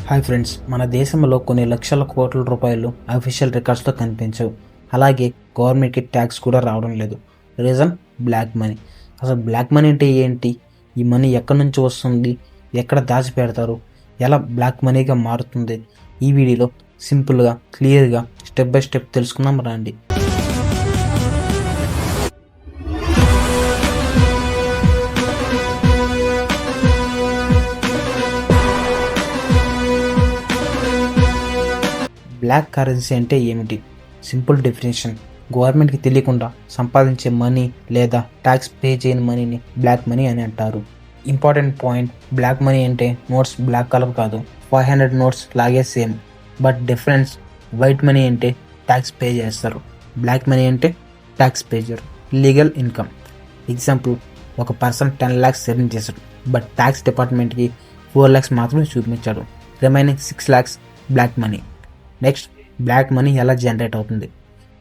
Hi friends, మన దేశంలో కొన్ని లక్షల కోట్ల రూపాయలు అఫీషియల్ రికార్డ్స్లో కనిపించవు. అలాగే గవర్నమెంట్కి ట్యాక్స్ కూడా రావడం లేదు. Reason black money. అసలు బ్లాక్ మనీ అంటే ఏంటి? ఈ మనీ ఎక్కడి నుంచి వస్తుంది? ఎక్కడ దాచిపెడతారు? ఎలా బ్లాక్ మనీగా మారుతుంది? ఈ వీడియోలో సింపుల్గా, క్లియర్గా, స్టెప్ బై స్టెప్ తెలుసుకుందాం రండి. బ్లాక్ కరెన్సీ అంటే ఏమిటి? సింపుల్ డెఫినేషన్: గవర్నమెంట్కి తెలియకుండా సంపాదించే మనీ లేదా ట్యాక్స్ పే చేయని మనీని బ్లాక్ మనీ అని అంటారు. ఇంపార్టెంట్ పాయింట్: బ్లాక్ మనీ అంటే నోట్స్ బ్లాక్ కలర్ కాదు, 500 నోట్స్ లాగే same. But difference: white money అంటే ట్యాక్స్ పే చేస్తారు, బ్లాక్ మనీ అంటే ట్యాక్స్ పే చేయరు. Legal income. ఎగ్జాంపుల్: ఒక పర్సన్ 10 lakhs ఎర్న్ చేశాడు, బట్ ట్యాక్స్ డిపార్ట్మెంట్కి 4 lakhs మాత్రమే చూపించాడు. Remaining 6 lakhs black money. Next, black money ఎలా జనరేట్ అవుతుంది?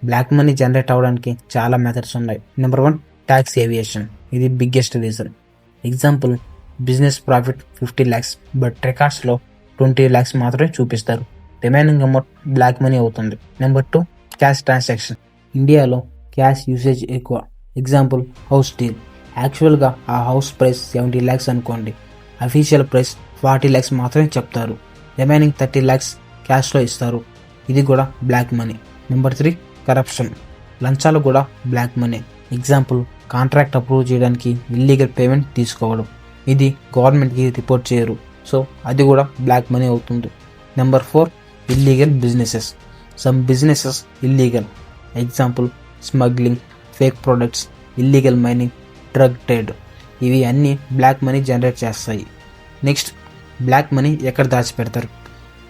బ్లాక్ మనీ జనరేట్ అవ్వడానికి చాలా మెథడ్స్ ఉన్నాయి. Number 1, tax evasion. ఇది biggest reason. Example: business profit 50 lakhs, but రికార్డ్స్లో 20 lakhs మాత్రమే చూపిస్తారు. రిమైనింగ్ అమౌంట్ బ్లాక్ మనీ అవుతుంది. Number 2, cash transaction. ఇండియాలో క్యాష్ యూసేజ్ ఎక్కువ. Example: house deal. యాక్చువల్గా ఆ హౌస్ ప్రైస్ 70 lakhs అనుకోండి, అఫీషియల్ ప్రైస్ 40 lakhs మాత్రమే చెప్తారు. రిమైనింగ్ 30 lakhs క్యాష్లో ఇస్తారు. ఇది కూడా బ్లాక్ మనీ. Number 3, corruption. లంచాలు కూడా black money. Example: contract approve చేయడానికి ఇల్లీగల్ పేమెంట్ తీసుకోవడం. ఇది గవర్నమెంట్కి రిపోర్ట్ చేయరు, సో అది కూడా బ్లాక్ మనీ అవుతుంది. Number 4, illegal businesses. Some businesses illegal. Example: smuggling, fake products, illegal mining, drug trade. ఇవి అన్నీ బ్లాక్ మనీ జనరేట్ చేస్తాయి. నెక్స్ట్, బ్లాక్ మనీ ఎక్కడ దాచిపెడతారు?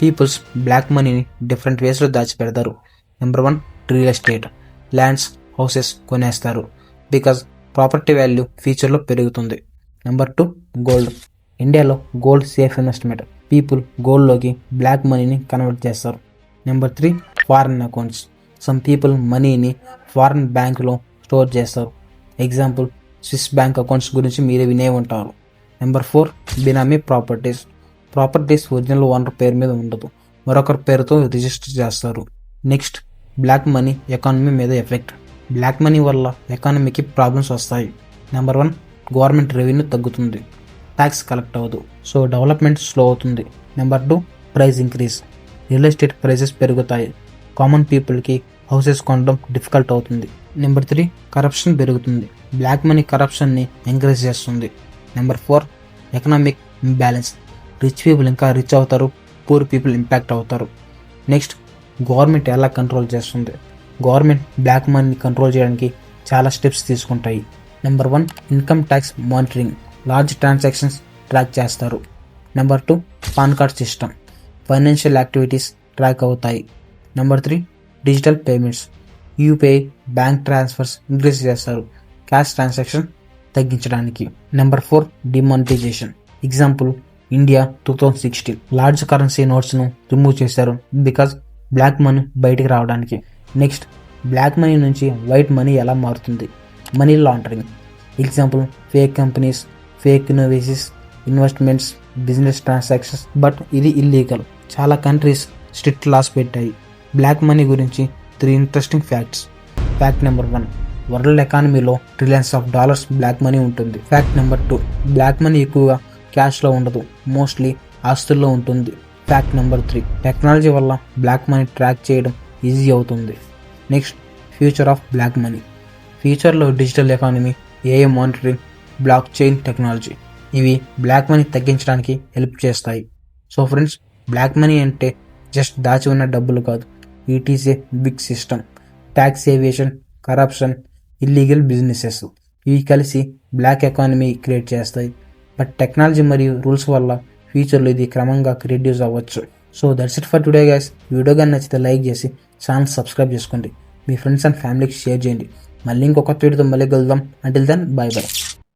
పీపుల్స్ బ్లాక్ మనీని డిఫరెంట్ వేస్లో దాచిపెడతారు. Number 1, real estate. Lands, houses కొనేస్తారు, బికాజ్ ప్రాపర్టీ వాల్యూ ఫ్యూచర్లో పెరుగుతుంది. Number 2, gold. ఇండియాలో గోల్డ్ సేఫ్ ఇన్వెస్ట్మెంట్. పీపుల్ గోల్డ్లోకి బ్లాక్ మనీని కన్వర్ట్ చేస్తారు. Number 3, foreign accounts. Some people మనీని ఫారెన్ బ్యాంకులో స్టోర్ చేస్తారు. ఎగ్జాంపుల్: స్విస్ బ్యాంక్ అకౌంట్స్ గురించి మీరే వినే ఉంటారు. Number 4, benami properties. Properties original owner పేరు మీద ఉండదు, మరొకరి పేరుతో రిజిస్టర్ చేస్తారు. నెక్స్ట్, బ్లాక్ మనీ ఎకానమీ మీద ఎఫెక్ట్. బ్లాక్ మనీ వల్ల ఎకానమీకి ప్రాబ్లమ్స్ వస్తాయి. నెంబర్ 1, గవర్నమెంట్ రెవెన్యూ తగ్గుతుంది, ట్యాక్స్ కలెక్ట్ అవ్వదు, సో డెవలప్మెంట్ స్లో అవుతుంది. Number 2, price increase. Real estate prices పెరుగుతాయి, కామన్ పీపుల్కి హౌసెస్ కొనడం డిఫికల్ట్ అవుతుంది. నెంబర్ 3, కరప్షన్ పెరుగుతుంది. బ్లాక్ మనీ కరప్షన్ని ఎంకరేజ్ చేస్తుంది. Number 4, economic imbalance. Rich people ఇంకా రిచ్ అవుతారు, పూర్ పీపుల్ ఇంపాక్ట్ అవుతారు. నెక్స్ట్, గవర్నమెంట్ ఎలా కంట్రోల్ చేస్తుంది? గవర్నమెంట్ బ్లాక్ మనీని కంట్రోల్ చేయడానికి చాలా స్టెప్స్ తీసుకుంటాయి. Number 1, income tax monitoring. Large transactions track చేస్తారు. Number 2, PAN card system. Financial activities track అవుతాయి. Number 3, digital payments. UPI, bank transfers increase చేస్తారు, క్యాష్ ట్రాన్సాక్షన్ తగ్గించడానికి. Number 4, demonetisation. Example: India 2016 large currency నోట్స్ను remove చేశారు, because black money బయటికి రావడానికి. నెక్స్ట్, black మనీ నుంచి వైట్ మనీ ఎలా మారుతుంది? Money laundering. Example: fake companies, fake innovations, investments, business transactions. But ఇది ఇల్లీగల్. చాలా కంట్రీస్ స్ట్రిక్ట్ లాస్ పెట్టాయి. బ్లాక్ మనీ గురించి 3 interesting facts. Fact number 1, world ఎకానమీలో trillions of dollars black money ఉంటుంది. ఫ్యాక్ట్ నెంబర్ 2, బ్లాక్ మనీ ఎక్కువగా క్యాష్లో ఉండదు, mostly ఆస్తుల్లో ఉంటుంది. ఫ్యాక్ట్ నెంబర్ 3, టెక్నాలజీ వల్ల బ్లాక్ మనీ ట్రాక్ చేయడం ఈజీ అవుతుంది. Next, future of black money. ఫ్యూచర్లో digital economy, AI monitoring, blockchain technology ఇవి బ్లాక్ మనీ తగ్గించడానికి హెల్ప్ చేస్తాయి. సో ఫ్రెండ్స్, బ్లాక్ మనీ అంటే జస్ట్ దాచి ఉన్న డబ్బులు కాదు, it is a big system. Tax evasion, corruption, illegal businesses ఇవి కలిసి బ్లాక్ ఎకానమీ క్రియేట్ చేస్తాయి. బట్ టెక్నాలజీ మరియు రూల్స్ వల్ల ఫ్యూచర్లో ఇది క్రమంగా రెడ్యూస్ అవ్వచ్చు. So that's it for today guys. Video కానీ నచ్చితే లైక్ చేసి ఛానల్ సబ్స్క్రైబ్ చేసుకోండి, మీ ఫ్రెండ్స్ అండ్ ఫ్యామిలీకి షేర్ చేయండి. మళ్ళీ ఇంకొక వీడియోతో మళ్ళీ కలుద్దాం. Until then, bye by.